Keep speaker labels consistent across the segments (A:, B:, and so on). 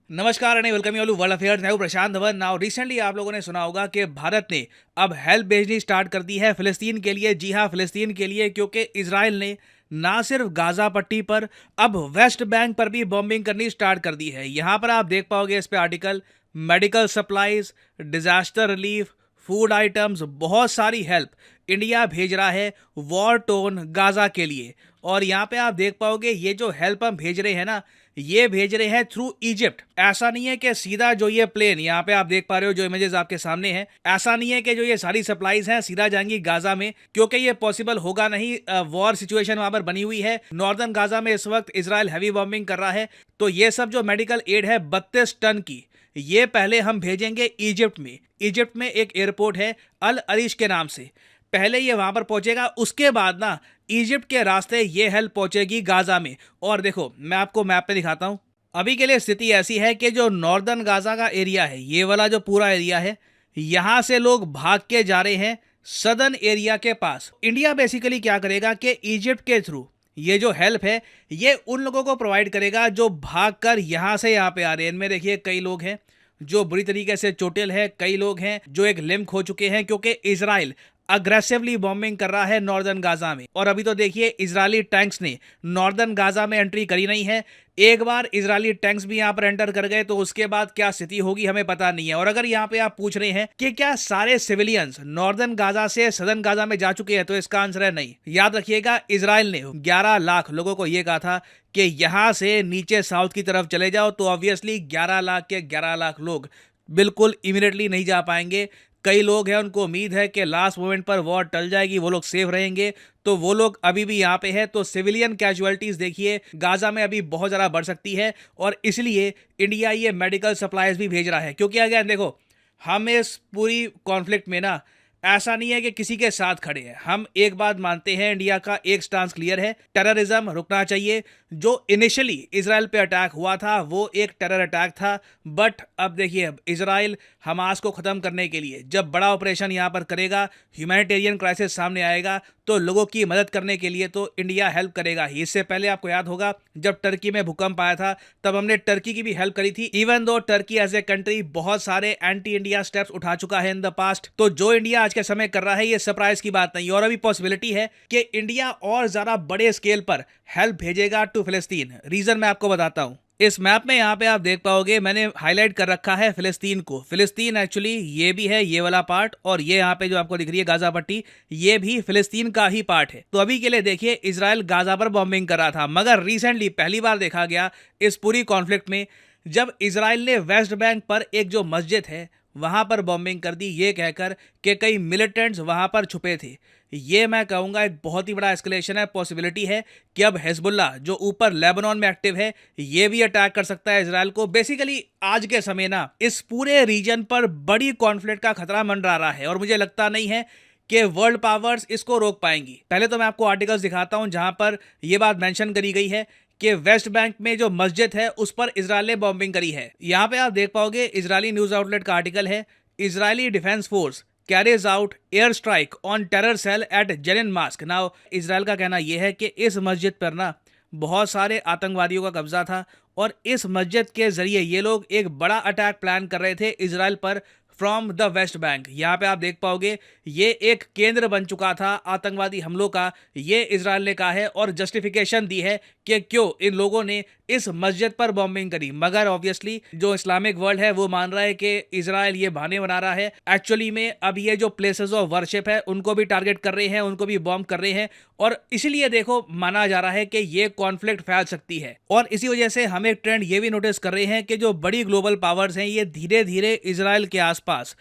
A: नमस्कार and welcome you all world affairs. मैं हूं प्रशांत धवन। नाउ रिसेंटली आप लोगों ने सुना होगा कि भारत ने अब हेल्प भेजनी स्टार्ट कर दी है फिलिस्तीन के लिए। जी हां, फिलिस्तीन के लिए, क्योंकि इजराइल ने ना सिर्फ गाजा पट्टी पर अब वेस्ट बैंक पर भी बॉम्बिंग करनी स्टार्ट कर दी है। यहां पर आप देख पाओगे इस पे article, medical supplies, disaster relief, food items, बहुत सारी हेल्प इंडिया भेज रहा है वॉर टोन गाजा के लिए। और यहाँ पे आप देख पाओगे ये जो हेल्प हम भेज रहे हैं ना, ये भेज रहे हैं थ्रू इजिप्ट। ऐसा नहीं है कि सीधा जो ये प्लेन यहाँ पे आप देख पा रहे हो, जो इमेजेस आपके सामने हैं, ऐसा नहीं है कि जो ये सारी सप्लाईज हैं सीधा जाएंगी गाजा में, क्योंकि ये पॉसिबल होगा नहीं। वॉर सिचुएशन वहां पर बनी हुई है। नॉर्दर्न गाजा में इस वक्त इसराइल हैवी बॉम्बिंग कर रहा है। तो ये सब जो मेडिकल एड है 32 टन की, ये पहले हम भेजेंगे इजिप्ट में। इजिप्ट में एक एयरपोर्ट है अल अरीश के नाम से, पहले ये वहां पर पहुंचेगा। उसके बाद ना इजिप्ट के रास्ते ये हेल्प पहुंचेगी गाजा में। और देखो मैं आपको मैप पे दिखाता हूं। अभी के लिए स्थिति ऐसी है कि जो नॉर्दर्न गाजा का एरिया है, ये वाला जो पूरा एरिया है, यहां से लोग भाग के जा रहे हैं सदर्न एरिया के पास। इंडिया बेसिकली क्या करेगा कि इजिप्ट के थ्रू ये जो हेल्प है ये उन लोगों को प्रोवाइड करेगा जो भागकर यहां से यहां पे आ रहे हैं। इनमें देखिए कई लोग हैं जो बुरी तरीके से चोटिल है, कई लोग हैं जो एक लिम्ब खो चुके हैं, क्योंकि इजराइल अग्रेसिवली बॉम्बिंग कर रहा है नॉर्दर्न गाजा में। और अभी तो देखिए इजरायली टैंक्स ने नॉर्दर्न गाजा में एंट्री करी नहीं है। एक बार इजरायली टैंक्स भी यहां पर एंटर कर गए तो उसके बाद क्या स्थिति होगी हमें पता नहीं है। और अगर यहां पे आप पूछ रहे हैं कि क्या सारे सिविलियंस नॉर्दर्न गाजा से सदर्न गाजा में जा चुके हैं, तो इसका आंसर है नहीं। याद रखिएगा इजराइल ने 11 लाख लोगों को यह कहा था कि यहां से नीचे साउथ की तरफ चले जाओ, तो ऑब्वियसली 11 लाख के 11 लाख लोग बिल्कुल इमीडिएटली नहीं जा पाएंगे। कई लोग हैं उनको उम्मीद है कि लास्ट मोमेंट पर वॉर टल जाएगी, वो लोग सेफ रहेंगे, तो वो लोग अभी भी यहाँ पे है। तो सिविलियन कैजुअलिटीज देखिए गाजा में अभी बहुत ज़्यादा बढ़ सकती है। और इसलिए इंडिया ये मेडिकल सप्लाईज भी भेज रहा है, क्योंकि अगेन देखो हम इस पूरी कॉन्फ्लिक्ट में ना, ऐसा नहीं है कि किसी के साथ खड़े हैं। हम एक बात मानते हैं, इंडिया का एक स्टांस क्लियर है, टेररिज्म रुकना चाहिए। जो इनिशियली इजराइल पे अटैक हुआ था वो एक टेरर अटैक था, बट अब देखिए अब इजराइल हमास को खत्म करने के लिए जब बड़ा ऑपरेशन यहां पर करेगा, ह्यूमैनिटेरियन क्राइसिस सामने आएगा, तो लोगों की मदद करने के लिए तो इंडिया हेल्प करेगा ही। इससे पहले आपको याद होगा जब टर्की में भूकंप आया था तब हमने टर्की की भी हेल्प करी थी। Even though Turkey as a country बहुत सारे एंटी इंडिया स्टेप्स उठा चुका है इन द पास्ट, तो जो इंडिया आज के समय कर रहा है ये सरप्राइज की बात नहीं। और अभी पॉसिबिलिटी है कि इंडिया और ज्यादा बड़े स्केल पर हेल्प भेजेगा टू फिलिस्तीन। रीजन मैं आपको बताता हूं। इस मैप में यहाँ पे आप देख पाओगे मैंने हाईलाइट कर रखा है फिलिस्तीन को। फिलिस्तीन एक्चुअली ये भी है, ये वाला पार्ट, और ये यहाँ पे जो आपको दिख रही है गाजा पट्टी, ये भी फिलिस्तीन का ही पार्ट है। तो अभी के लिए देखिए इजराइल गाजा पर बॉम्बिंग कर रहा था, मगर रिसेंटली पहली बार देखा गया इस पूरी कॉन्फ्लिक्ट में जब इजराइल ने वेस्ट बैंक पर एक जो मस्जिद है वहां पर बॉम्बिंग कर दी, ये कहकर कि कई मिलिटेंट्स वहां पर छुपे थे। ये मैं कहूंगा एक बहुत ही बड़ा एस्केलेशन है। पॉसिबिलिटी है कि अब हिजबुल्ला जो ऊपर लेबनान में एक्टिव है ये भी अटैक कर सकता है इजराइल को। बेसिकली आज के समय ना इस पूरे रीजन पर बड़ी कॉन्फ्लिक्ट का खतरा मंडरा रहा है, और मुझे लगता नहीं है कि वर्ल्ड पावर्स इसको रोक पाएंगी। पहले तो मैं आपको आर्टिकल्स दिखाता हूं जहां पर यह बात मेंशन करी गई है कि वेस्ट बैंक में जो मस्जिद है उस पर इजराइल ने बॉम्बिंग करी है। यहां पे आप देख पाओगे इजरायली न्यूज आउटलेट का आर्टिकल है, Israeli defence force carries out air strike on terror cell at Jenin mosque. Now Israel का कहना यह है कि इस मस्जिद पर ना बहुत सारे आतंकवादियों का कब्जा था, और इस मस्जिद के जरिए ये लोग एक बड़ा अटैक प्लान कर रहे थे इजराइल पर फ्रॉम द वेस्ट बैंक। यहाँ पे आप देख पाओगे ये एक केंद्र बन चुका था आतंकवादी हमलों का, ये इजराइल ने कहा है और जस्टिफिकेशन दी है कि क्यों इन लोगों ने इस मस्जिद पर बॉम्बिंग करी। मगर ऑब्वियसली जो इस्लामिक वर्ल्ड है वो मान रहा है कि इजराइल ये बहाने बना रहा है। एक्चुअली में अब ये जो प्लेसेस ऑफ वर्शिप है उनको भी टारगेट कर रहे हैं, उनको भी बॉम्ब कर रहे हैं, और इसीलिए देखो माना जा रहा है कि ये कॉन्फ्लिक्ट फैल सकती है। और इसी वजह से हम एक ट्रेंड ये भी नोटिस कर रहे हैं कि जो बड़ी ग्लोबल पावर्स हैं ये धीरे धीरे इजराइल के आसपास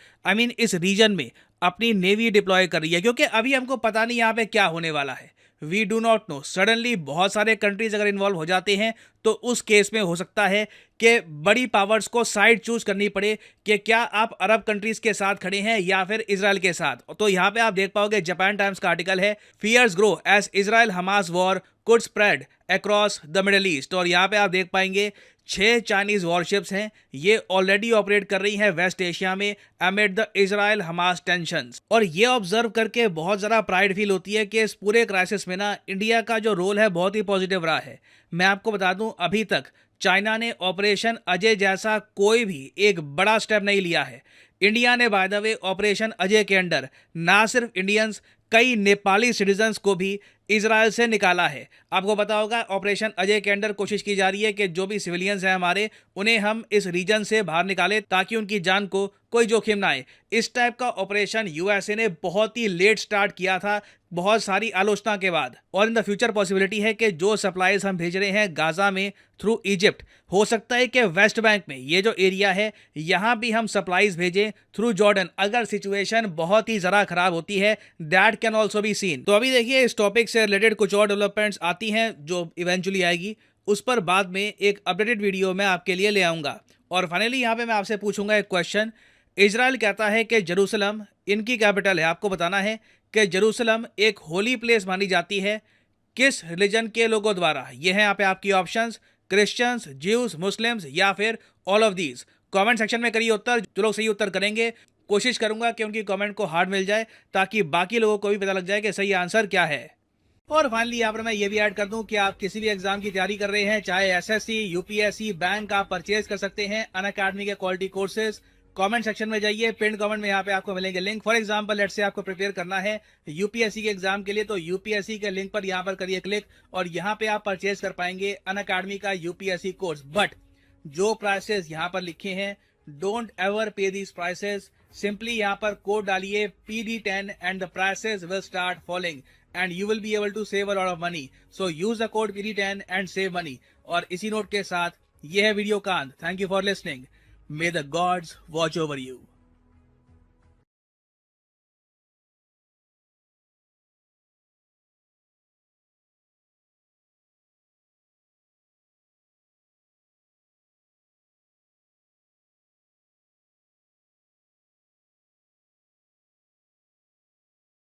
A: इस रीजन में अपनी नेवी डिप्लॉय कर रही है, क्योंकि अभी हमको पता नहीं यहाँ पे क्या होने वाला है। We do not know. Suddenly बहुत सारे कंट्रीज अगर इन्वॉल्व हो जाते हैं तो उस केस में हो सकता है कि बड़ी पावर्स को साइड चूज करनी पड़े कि क्या आप अरब कंट्रीज के साथ खड़े हैं या फिर इजराइल के साथ। तो यहाँ पे आप देख पाओगे जापान टाइम्स का आर्टिकल है, fears grow as Israel Hamas war could spread across the Middle East. और यहाँ पे आप देख पाएंगे 6 चाइनीज वॉरशिप्स हैं, ये ऑलरेडी ऑपरेट कर रही हैं वेस्ट एशिया में amid the Israel Hamas tensions. और ये ऑब्जर्व करके बहुत ज़्यादा प्राइड फील होती है कि इस पूरे क्राइसिस में ना इंडिया का जो रोल है बहुत ही पॉजिटिव रहा है। मैं आपको बता दूं अभी तक चाइना ने ऑपरेशन अजय जैसा कोई भी एक बड़ा स्टेप नहीं लिया है। इंडिया ने by the way operation Ajay के अंडर ना सिर्फ इंडियंस, कई नेपाली सिटीजन्स को भी इजराइल से निकाला है। आपको पता होगा ऑपरेशन अजय के अंडर कोशिश की जा रही है कि जो भी सिविलियंस हैं हमारे, उन्हें हम इस रीजन से बाहर निकालें ताकि उनकी जान को कोई जोखिम ना आए। इस टाइप का ऑपरेशन यूएसए ने बहुत ही लेट स्टार्ट किया था, बहुत सारी आलोचना के बाद। और इन द फ्यूचर पॉसिबिलिटी है कि जो सप्लाईज हम भेज रहे हैं गाजा में थ्रू इजिप्ट, हो सकता है कि वेस्ट बैंक में ये जो एरिया है यहाँ भी हम सप्लाईज भेजें थ्रू जॉर्डन, अगर सिचुएशन बहुत ही ज़रा खराब होती है। That can also be seen. तो अभी देखिए इस टॉपिक से रिलेटेड कुछ और डेवलपमेंट्स आती हैं जो इवेंचुअली आएगी, उस पर बाद में एक अपडेटेड वीडियो मैं आपके लिए ले आऊँगा। और फाइनली यहाँ पे मैं आपसे पूछूंगा एक क्वेश्चन। इजराइल कहता है कि जेरूसलम इनकी कैपिटल है। आपको बताना है कि जेरूसलम एक होली प्लेस मानी जाती है किस रिलीजन के लोगों द्वारा। ये हैं यहाँ पे आपकी ऑप्शंस, क्रिश्चियंस, ज्यूज, मुस्लिम्स या फिर all of these. Comment section में करिए उत्तर। जो लोग सही उत्तर करेंगे कोशिश करूंगा कि उनकी कमेंट को हार्ट मिल जाए ताकि बाकी लोगों को भी पता लग जाए कि सही आंसर क्या है। और फाइनली यहाँ पर मैं ये भी ऐड कर दूं कि आप किसी भी एग्जाम की तैयारी कर रहे हैं, चाहे एसएससी, यूपीएससी, बैंक, आप परचेज कर सकते हैं अनअकैडमी के क्वालिटी कोर्सेज। कमेंट सेक्शन में जाइए, पिन कमेंट में यहाँ पे आपको मिलेंगे link. For example let's say आपको प्रिपेयर करना है यूपीएससी के एग्जाम के लिए, तो यूपीएससी के लिंक पर यहाँ पर करिए क्लिक और यहाँ पे आप परचेज कर पाएंगे अनअकैडमी का यूपीएससी कोर्स। बट जो प्राइसेस यहाँ पर लिखे हैं, डोंट एवर पे दीज प्राइसेस। सिंपली यहाँ पर कोड डालिए PD10 and the prices will start falling and you will be able to save a lot of money. So use the code PD10 and save money. और इसी note के साथ ये है video का अंत। Thank you for listening. May the gods watch over you.